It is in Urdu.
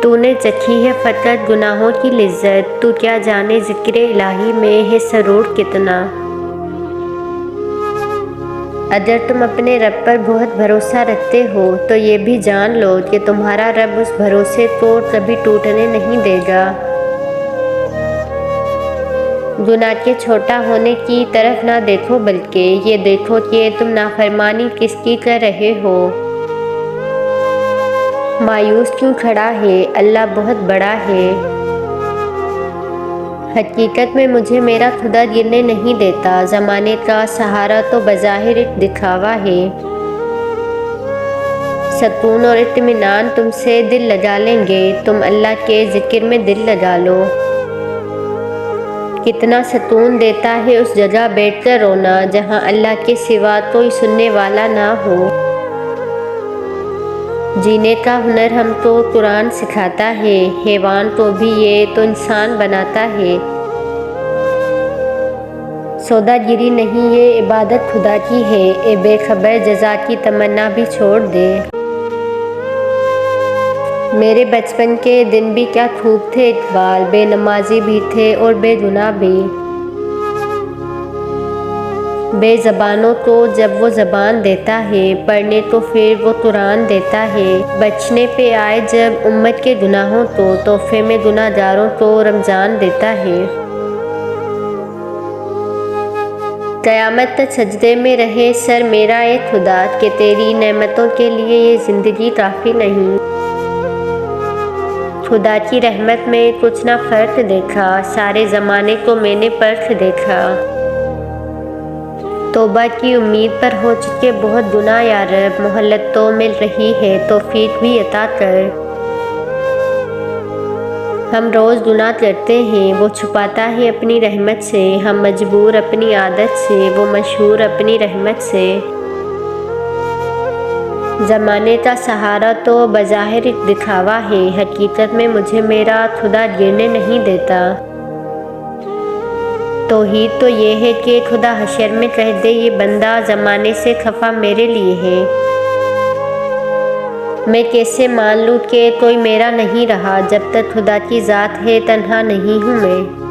تو نے چکھی ہے فطرت گناہوں کی لذت، تو کیا جانے ذکر الہی میں ہے سرور کتنا۔ اگر تم اپنے رب پر بہت بھروسہ رکھتے ہو تو یہ بھی جان لو کہ تمہارا رب اس بھروسے کو کبھی ٹوٹنے نہیں دے گا۔ گناہ کے چھوٹا ہونے کی طرف نہ دیکھو بلکہ یہ دیکھو کہ تم نافرمانی کس کی کر رہے ہو۔ مایوس کیوں کھڑا ہے، اللہ بہت بڑا ہے۔ حقیقت میں مجھے میرا خدا گرنے نہیں دیتا، زمانے کا سہارا تو بظاہر ایک دکھاوا ہے۔ سکون اور اطمینان تم سے دل لگا لیں گے، تم اللہ کے ذکر میں دل لگا لو۔ کتنا سکون دیتا ہے اس جگہ بیٹھ کر رونا جہاں اللہ کے سوا کوئی سننے والا نہ ہو۔ جینے کا ہنر ہم کو قرآن سکھاتا ہے، حیوان کو بھی یہ تو انسان بناتا ہے۔ سوداگری نہیں یہ عبادت خدا کی ہے، اے بے خبر جزا کی تمنا بھی چھوڑ دے۔ میرے بچپن کے دن بھی کیا خوب تھے اقبال، بے نمازی بھی تھے اور بے گناہ بھی۔ بے زبانوں کو جب وہ زبان دیتا ہے، پڑھنے کو پھر وہ قرآن دیتا ہے۔ بچنے پہ آئے جب امت کے گناہوں تو تحفے میں گناہ گاروں کو رمضان دیتا ہے۔ قیامت تک سجدے میں رہے سر میرا اے خدا کہ تیری نعمتوں کے لیے یہ زندگی کافی نہیں۔ خدا کی رحمت میں کچھ نہ فرق دیکھا، سارے زمانے کو میں نے پرکھ دیکھا۔ توبہ کی امید پر ہو چکے بہت گناہ یا رب، مہلت تو مل رہی ہے توفیق بھی عطا کر۔ ہم روز گناہ کرتے ہیں، وہ چھپاتا ہے اپنی رحمت سے، ہم مجبور اپنی عادت سے، وہ مشہور اپنی رحمت سے۔ زمانے کا سہارا تو بظاہر ایک دکھاوا ہے، حقیقت میں مجھے میرا خدا گرنے نہیں دیتا۔ توحید تو یہ ہے کہ خدا حشر میں کہہ دے یہ بندہ زمانے سے خفا میرے لیے ہے۔ میں کیسے مان لوں کہ کوئی میرا نہیں رہا، جب تک خدا کی ذات ہے تنہا نہیں ہوں میں۔